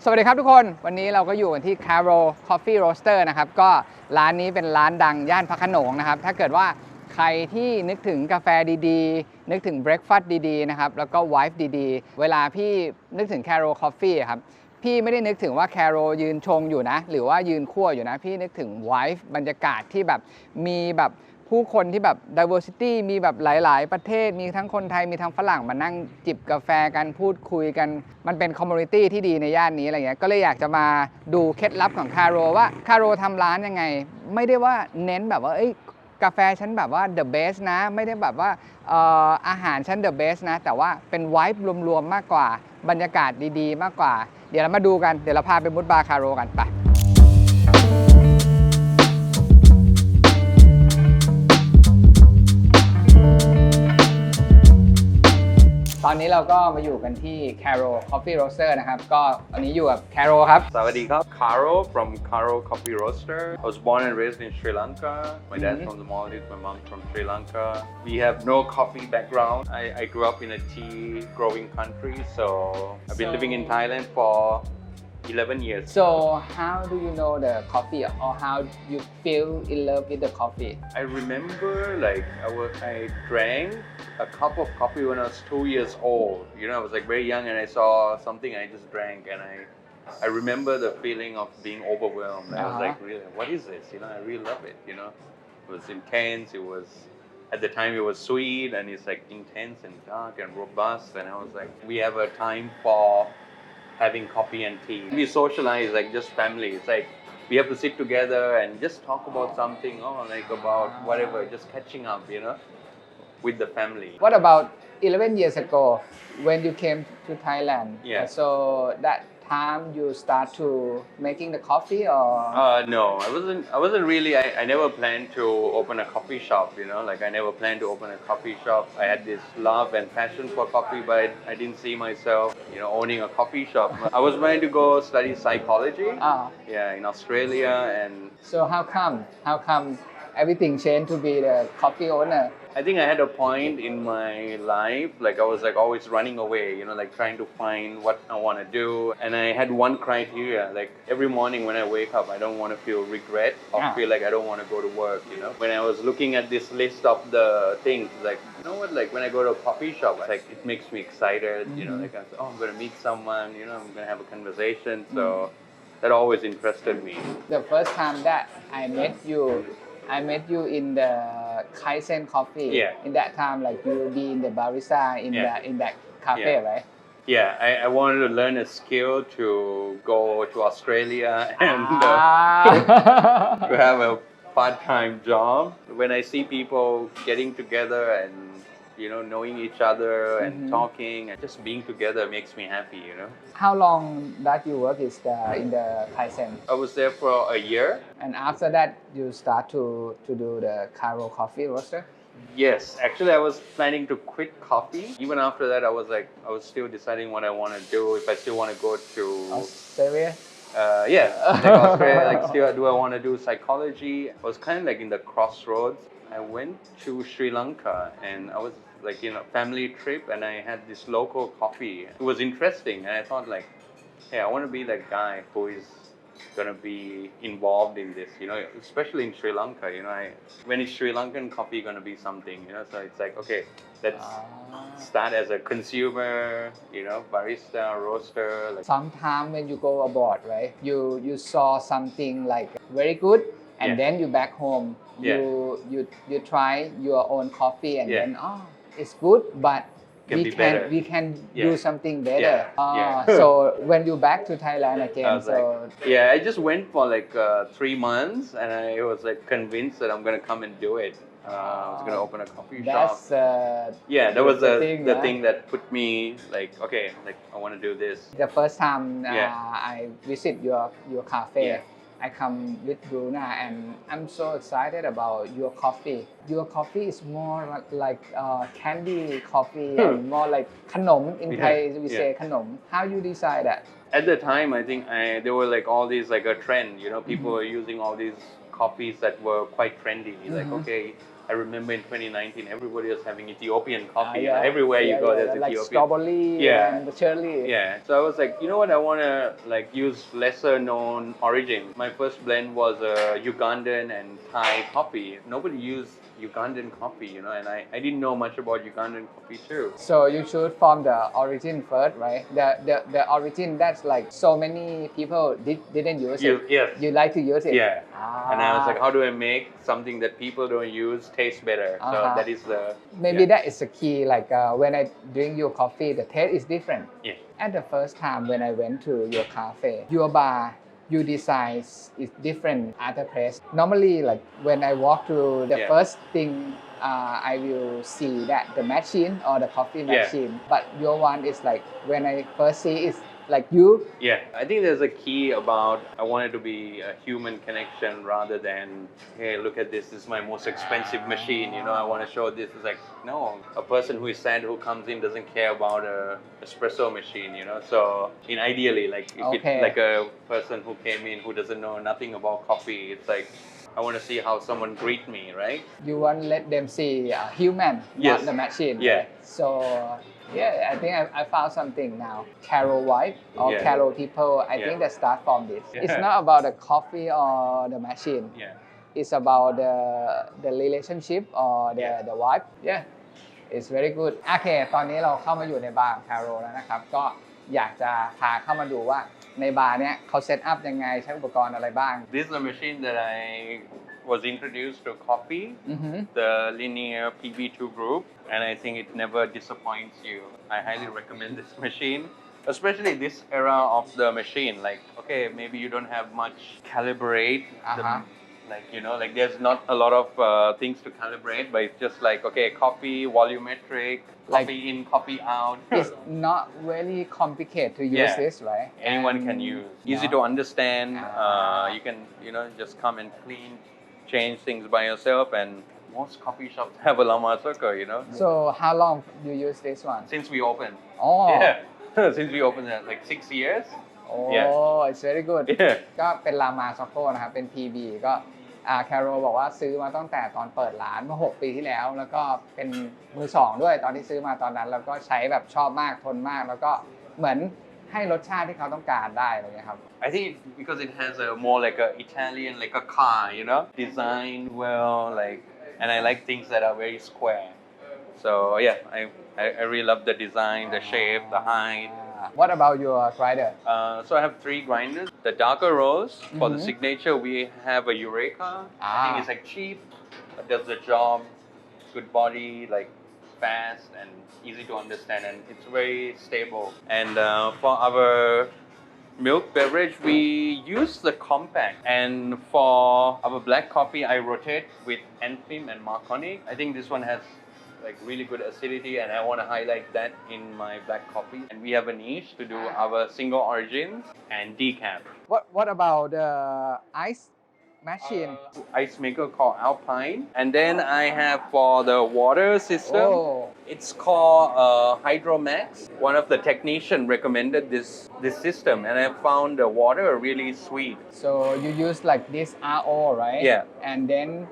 สวัสดีครับทุกคนวันนี้เราก็อยู่กันที่ Karo Coffee Roaster นะครับก็ร้านนี้เป็นร้านดังย่านพระโขนงนะครับถ้าเกิดว่าใครที่นึกถึงกาแฟดีๆนึกถึงเบรคฟาสต์ดีๆนะครับแล้วก็ไวฟ์ดีๆเวลาพี่นึกถึง Karo Coffee ครับพี่ไม่ได้นึกถึงว่า Karo ยืนชงอยู่นะหรือว่ายืนคั่วอยู่นะพี่นึกถึงไวฟ์บรรยากาศที่แบบมีแบบผู้คนที่แบบ diversity มีแบบหลายๆประเทศมีทั้งคนไทยมีทั้งฝรั่งมานั่งจิบกาแฟกันพูดคุยกันมันเป็น community ที่ดีในย่านนี้อะไรเงี้ยก็เลยอยากจะมาดูเคล็ดลับของ Karo ว่า Karo ทำร้านยังไงไม่ได้ว่าเน้นแบบว่าเอ้ยกาแฟฉันแบบว่า the best นะไม่ได้แบบว่าอาหารฉัน the best นะแต่ว่าเป็น vibe รวมๆมากกว่าบรรยากาศดีๆมากกว่าเดี๋ยวเรามาดูกันเดี๋ยวเราพาไปมุดบาร์ Karo กันไปตอนนี้เราก็มาอยู่กันที่ Karo Coffee Roaster นะครับก็ตอนนี้อยู่กับ Karo ครับสวัสดีครับ Karo from Karo Coffee Roaster. I was born and raised in Sri Lanka. My dad's from the Maldives, my mom's from Sri Lanka. We have no coffee background. I grew up in a tea growing country, so I've been living in Thailand for 11 years. So how do you know the coffee or how you feel in love with the coffee? I remember I drank a cup of coffee when I was 2 years old. You know, I was like very young and I saw something and I just drank and I remember the feeling of being overwhelmed. I was like, really, what is this? You know, I really love it, you know. It was intense, at the time it was sweet and it's like intense and dark and robust and I was like, we have a time for having coffee and tea. We socialize like just family. It's like we have to sit together and just talk about something, about whatever, just catching up, you know, with the family. What about 11 years ago when you came to Thailand? Yeah. So that time you start to making the coffee or? No, I wasn't really, I never planned to open a coffee shop, you know, like I never planned to open a coffee shop. I had this love and passion for coffee, but I didn't see myself, you know, owning a coffee shop. I was planning to go study psychology, in Australia and... So how come everything changed to be the coffee owner? I think I had a point in my life, like I was like always running away, you know, like trying to find what I want to do. And I had one criteria, like every morning when I wake up, I don't want to feel regret or feel like I don't want to go to work, you know. When I was looking at this list of the things, like, you know what, like when I go to a coffee shop, like it makes me excited, you know, like I'm going to meet someone, you know, I'm going to have a conversation. So that always interested me. The first time that I met you in the Kaizen coffee. Yeah. In that time, like you will be in the barista in that cafe, right? Yeah, I wanted to learn a skill to go to Australia and to have a part-time job. When I see people getting together and, you know, knowing each other and talking and just being together makes me happy, you know. How long that you work in the Kaizen? I was there for a year. And after that, you start to do the Karo Coffee Roaster? Yes, actually I was planning to quit coffee. Even after that, I was still deciding what I want to do, if I still want to go to... Australia? Like Australia, do I want to do psychology? I was kind of like in the crossroads. I went to Sri Lanka and I was like, you know, family trip and I had this local coffee. It was interesting and I thought like, hey, I want to be that guy who is going to be involved in this, you know, especially in Sri Lanka, you know, when is Sri Lankan coffee going to be something, you know, so it's like, okay, let's start as a consumer, you know, barista, roaster. Like. Sometime when you go abroad, right, you saw something like very good and then you back home, you try your own coffee and then, it's good, but we can do something better. So when you back to Thailand again, I just went for like 3 months and I was like convinced that I'm gonna come and do it. I was gonna open a coffee shop. That was the thing that put me like, okay, like I want to do this. The first time I visit your cafe. I come with Bruna and I'm so excited about your coffee. Your coffee is more like candy coffee and more like khanom. In Thai we say khanom. How you decide that? At the time, I think there were like all these like a trend, you know, people were using all these coffees that were quite trendy. Like, okay, I remember in 2019, everybody was having Ethiopian coffee. Everywhere you go, there's like Ethiopian. strawberry and the cherry. Yeah. So I was like, you know what? I want to like use lesser known origin. My first blend was Ugandan and Thai coffee. Nobody used Ugandan coffee, you know, and I didn't know much about Ugandan coffee too. So you choose from the origin first, right? The origin that's like so many people didn't use it. Yes. You like to use it. Yeah. And I was like, how do I make something that people don't use taste better? So that is the maybe that is the key. Like when I drink your coffee, the taste is different. Yeah. At the first time when I went to your cafe, your bar, your design is different other place. Normally, like when I walk through, the first thing I will see that the machine or the coffee machine. But your one is like when I first see it's like you. Yeah, I think there's a key about I want it to be a human connection rather than, hey, look at this, this is my most expensive machine, you know, I want to show this. It's like, no, a person who is sad who comes in doesn't care about a espresso machine, you know. So in ideally, like if it's like a person who came in who doesn't know nothing about coffee, it's like I want to see how someone greet me, right? You want to let them see human, not the machine. Yeah. Right? So yeah, I think I found something now. Karo wife or Karo people, I think that start from this. It's not about the coffee or the machine. It's about the relationship or the wife. Yeah, it's very good. โอเค ตอนนี้เราเข้ามาอยู่ในบาร์ของ Karo แล้วนะครับ ก็อยากจะพาเข้ามาดูว่าในบาร์เนี้ยเขาเซตอัพยังไงใช้อุปกรณ์อะไรบ้าง This is a machine that I was introduced to coffee, the linear PB2 group, and I think it never disappoints you. I highly recommend this machine, especially this era of the machine. Like, okay, maybe you don't have much calibrate, like, you know, like there's not a lot of things to calibrate, but it's just like, okay, copy, volumetric, copy in, copy out. It's not very complicated to use this, right? Anyone can use. Easy to understand. You can, you know, just come and clean, change things by yourself, and most coffee shops have a Lama circle, you know. So how long you use this one? Since we opened. Oh. Yeah. Since we opened that, like 6 years. Oh, it's very good. Yeah. ก็เป็นลามาซ็อกโกนะครับเป็น PB ก็Karo บอกว่าซื้อมาตั้งแต่ตอนเปิดร้านเมื่อ6 ปีที่แล้วแล้วก็เป็นมือ2ด้วยตอนที่ซื้อมาตอนนั้นแล้วก็ใช้แบบชอบมากทนมากแล้วก็เหมือนให้รสชาติที่เขาต้องการได้อะไรเงี้ยครับ I think because it has a more like a Italian like a car, you know, designed well, like, and I like things that are very square. So yeah, I really love the design, the shape, the height. What about your grinder? So I have 3 grinders. The darker roast for the signature, we have a Eureka. I think it's like cheap, but does the job. Good body, like fast and easy to understand, and it's very stable. And for our milk beverage, we use the compact. And for our black coffee, I rotate with Enfim and Marconic. I think this one has like really good acidity, and I want to highlight that in my black coffee. And we have a niche to do our single origins and decaf. What about the ice machine? Ice maker called Alpine. And then I have for the water system, it's called Hydromax. One of the technicians recommended this system, and I found the water really sweet. So you use like this RO, right? Yeah. And then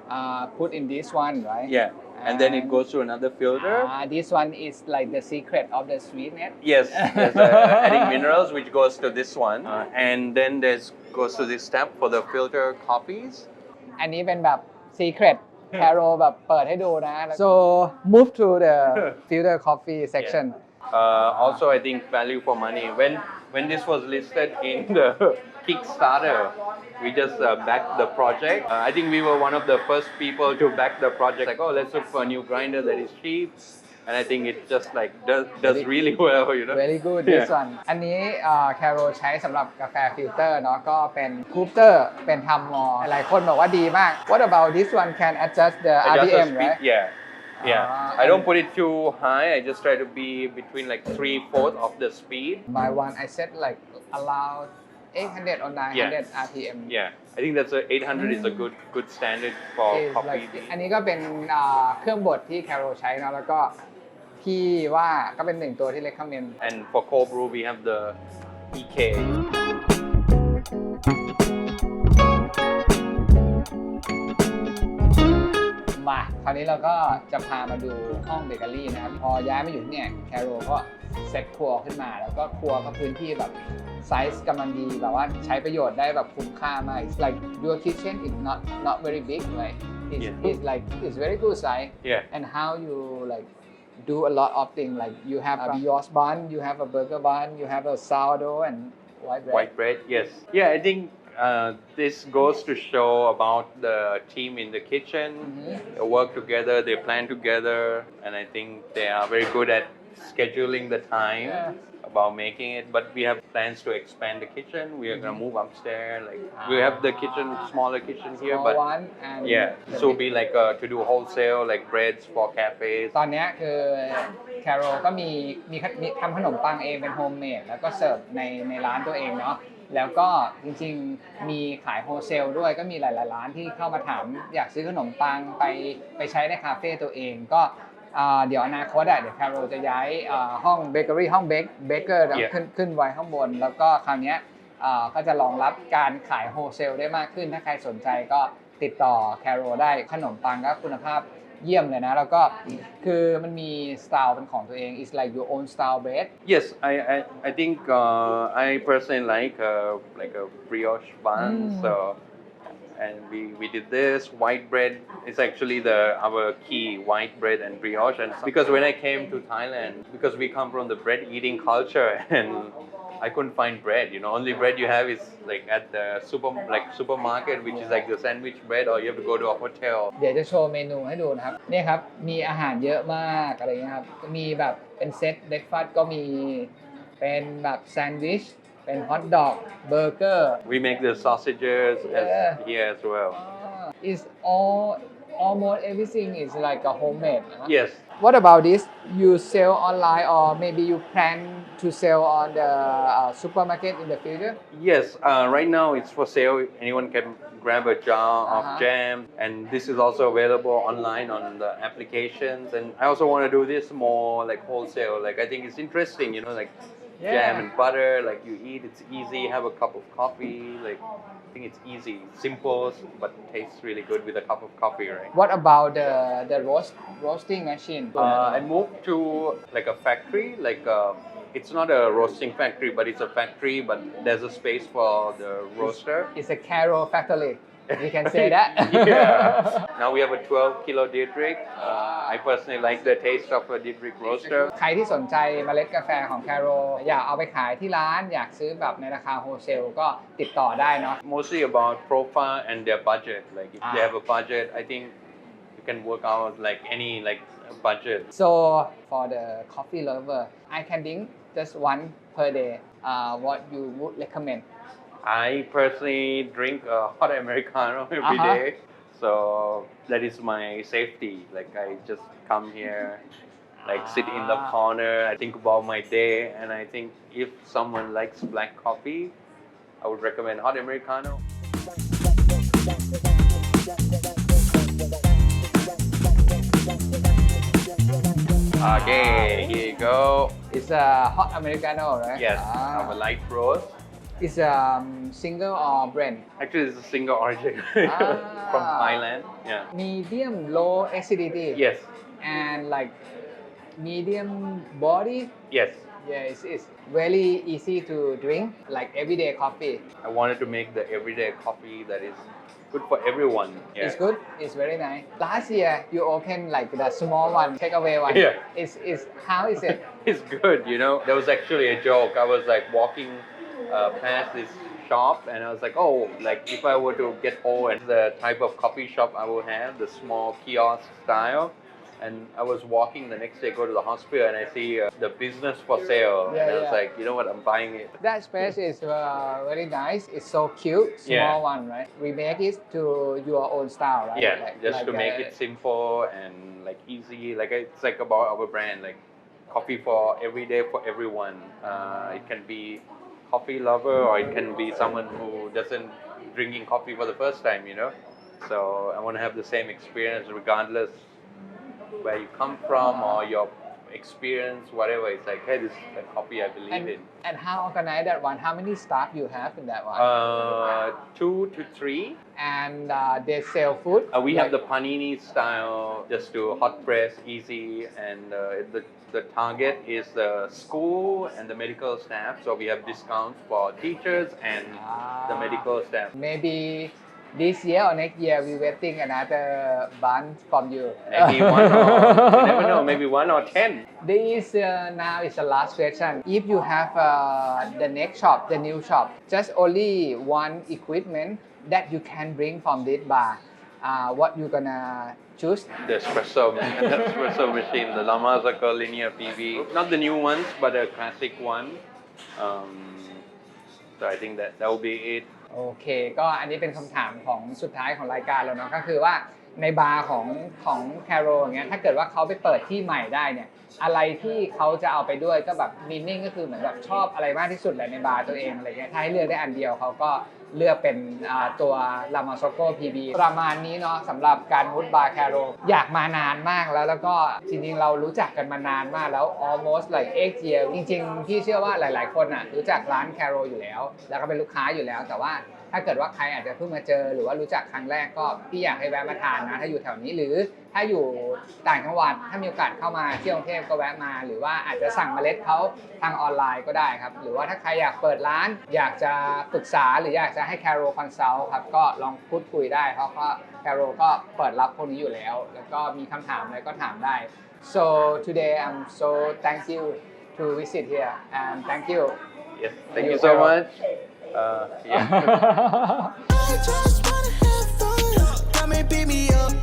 put in this one, right? Yeah. And then it goes to another filter. This one is like the secret of the sweetness. Yes, there's adding minerals which goes to this one, and then there's goes to this step for the filter coffees. อันนี้เป็นแบบ secret Karo แบบเปิดให้ดูนะ So move to the filter coffee section. Also, I think value for money. When this was listed in the Kickstarter, we just backed the project. I think we were one of the first people to back the project. Like, oh, let's look for a new grinder that is cheap. And I think it just like does really well, you know. Very good this one. อันนี้Karo ใช้สำหรับกาแฟฟิลเตอร์เนาะก็เป็นคูปเตอร์เป็นทำมอหลายคนบอกว่าดีมาก What about this one can adjust the RPM, right? Yeah. I don't put it too high. I just try to be between like 3/4 of the speed. My one I set like around 800 or 900 RPM. Yeah. I think that's 800 is a good standard for coffee. อันนี้ก็เป็นเครื่องบดที่ Karo ใช้เนาะแล้วก็พี่ว่าก็เป็น1ตัวที่ recommend. And for cold brew we have the EK. มาคราว าวนี้เราก็จะพามาดูห้องเบเกอรี่นะครับพอย้ายมาอยู่ที่เนี่ยแคโรก็เซตครัวขึ้นมาแล้วก็ครัวก็พื้นที่แบบไซส์กำลังดีแบบว่าใช้ประโยชน์ได้แบบคุ้มค่ามาก It's like your kitchen is not very big right it's like it's very good size Yeah. and how you like do a lot of things like you have a brioche bun you have a burger bun you have a sourdough and White bread, yes. Yeah, I think this goes to show about the team in the kitchen. They work together, they plan together, and I think they are very good at scheduling the time about making it. But we have plans to expand the kitchen. We are gonna move upstairs. Like we have the kitchen, smaller kitchen here, small but one and yeah, this will be like to do wholesale, like breads for cafes. ตอนเนี้ยคือแคโรก็มีทำขนมปังเองเป็นโฮมเมดแล้วก็เสิร์ฟในร้านตัวเองเนาะแล้วก็จริงๆมีขายโฮเซลด้วยก็มีหลายๆร้านที่เข้ามาถามอยากซื้อขนมปังไปใช้ในคาเฟ่ตัวเองก็เดี๋ยวอนาคตเดี๋ยวแคโรจะย้ายห้องเบเกอรี่ห้องเบเกอร์ขึ้นไว้ข้างบนแล้วก็คราวนี้ก็จะรองรับการขายโฮเซลได้มากขึ้นถ้าใครสนใจก็ติดต่อแคโรได้ขนมปังก็คุณภาพเยี่ยมเลยนะแล้วก็คือมันมีสไตล์เป็นของตัวเอง it's like your own style bread Yes, I think I personally like a brioche bun. So, and we did this white bread. It's actually our key white bread and brioche. And because when I came to Thailand, because we come from the bread eating culture, and I couldn't find bread. You know, only bread you have is like at the supermarket, which is like the sandwich bread, or you have to go to a hotel. เดี๋ยวจะโชว์เมนูให้ดูนะครับนี่ครับมีอาหารเยอะมากอะไรเงี้ยครับมีแบบเป็นเซตเบรคฟาสต์ก็มีเป็นแบบแซนด์วิชเป็นฮอทดอกเบอร์เกอร์ We make the sausages here as well. It's almost everything is like a homemade Yes. What about this you sell online or maybe you plan to sell on the supermarket in the future Yes, right now it's for sale. Anyone can grab a jar of jam, and this is also available online on the applications. And I also want to do this more like wholesale. Like I think it's interesting, you know, like jam and butter. Like you eat, it's easy. Have a cup of coffee. Like I think it's easy, simple, but tastes really good with a cup of coffee, right? What about the roasting machine I moved to like a factory, like it's not a roasting factory, but it's a factory, but there's a space for the roaster. It's a Karo factory you can say that Yeah. Now we have a 12 kilo Dietrich. I personally like the taste of a Dietrich roaster. ใครที่สนใจเมล็ดกาแฟของ Karo อยากเอาไปขายที่ร้านอยากซื้อแบบในราคาโฮเซลก็ติดต่อได้เนาะ Mostly about profile and their budget. Like if they have a budget, I think you can work out like any like budget. So for the coffee lover I can drink just one per day what you would recommend I personally drink a hot Americano every day. So that is my safety. Like I just come here, like sit in the corner. I think about my day, and I think if someone likes black coffee, I would recommend hot Americano. Okay, here you go. It's a hot Americano right Yes, I have a light roast. It's a single or blend Actually, it's a single origin from Thailand. Yeah. medium low acidity Yes. and like medium body Yes. yeah it's very easy to drink like everyday coffee I wanted to make the everyday coffee that is good for everyone. Yeah. It's good. It's very nice. Last year you opened like the small one, takeaway one. Yeah. It's how is it? It's good, you know. There was actually a joke. I was like walking past this shop, and I was like, oh, like if I were to get old, and the type of coffee shop I would have, the small kiosk style. And I was walking the next day, go to the hospital, and I see the business for sale. Yeah, and I was yeah. like, you know what, I'm buying it. That space is very nice. It's so cute. Small Yeah. one, right? We make it to your own style, right? Yeah, Like- just like to make a- it simple and like easy. Like it's like about our brand, like coffee for every day for everyone. It can be coffee lover, or it can be someone who doesn't drinking coffee for the first time, you know. So I want to have the same experience regardless where you come from or your experience, whatever. It's like, hey, this is the coffee I believe in. And how organized that one? How many staff you have in that one? 2 to 3. And they sell food? We have the panini style, just do hot press, easy, and the target is the school and the medical staff. So we have discounts for teachers and the medical staff. Maybe this year or next year we waiting another bunch from you. Maybe one or you never know, maybe 1 or 10. This now is the last question. If you have the next shop, the new shop, just only one equipment that you can bring from this bar, what you gonna choose? The espresso machine, the Lama Circle linear PV. Not the new ones, but the classic one. So I think that will be it. โอเคก็อันนี้เป็นคำถามของสุดท้ายของรายการแล้วเนาะก็คือว่าในบาร์ของ Karo อย่างเงี้ยถ้าเกิดว่าเขาไปเปิดที่ใหม่ได้เนี่ยอะไรที่เขาจะเอาไปด้วยก็แบบมีนิ่งก็คือเหมือนแบบชอบอะไรมากที่สุดแหละในบาร์ตัวเองอะไรเงี้ยถ้าให้เลือกได้อันเดียวเขาก็เลือกเป็นตัวลามาโซโก้ PB ประมาณนี้เนาะสำหรับการมูดบาร์ Karo อยากมานานมากแล้วก็จริงๆเรารู้จักกันมานานมากแล้ว almost like 8 years จริงๆพี่เชื่อว่าหลายๆคนอ่ะรู้จักร้าน Karo อยู่แล้วแล้วก็เป็นลูกค้าอยู่แล้วแต่ว่าถ้าเกิดว่าใครอาจจะเพิ่งมาเจอหรือว่ารู้จักครั้งแรกก็พี่อยากให้แวะมาทานนะถ้าอยู่แถวนี้หรือถ้าอยู่ต่างจังหวัดถ้ามีโอกาสเข้ามาที่กรุงเทพก็แวะมาหรือว่าอาจจะสั่งเมล็ดเขาทางออนไลน์ก็ได้ครับหรือว่าถ้าใครอยากเปิดร้านอยากจะปรึกษาหรืออยากจะให้ Karo Consult ครับก็ลองพูดคุยได้เพราะว่า Karo ก็เปิดรับพวกนี้อยู่แล้วแล้วก็มีคำถามอะไรก็ถามได้ so today I'm so thank you to visit here and thank you Yes, thank you so much. Yeah. I just wanna have fun. Come and beat me up.